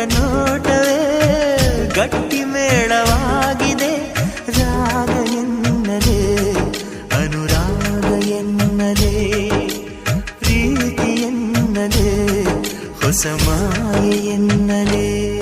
ನೋಟವೇ ಗಟ್ಟಿ ಮೇಳವಾಗಿದೆ. ರಾಗ ಎನ್ನಲೇ ಅನುರಾಗ ಎನ್ನಲೇ ಪ್ರೀತಿ ಎನ್ನಲೇ ಹೊಸ ಮಾಯೆ ಎನ್ನಲೇ.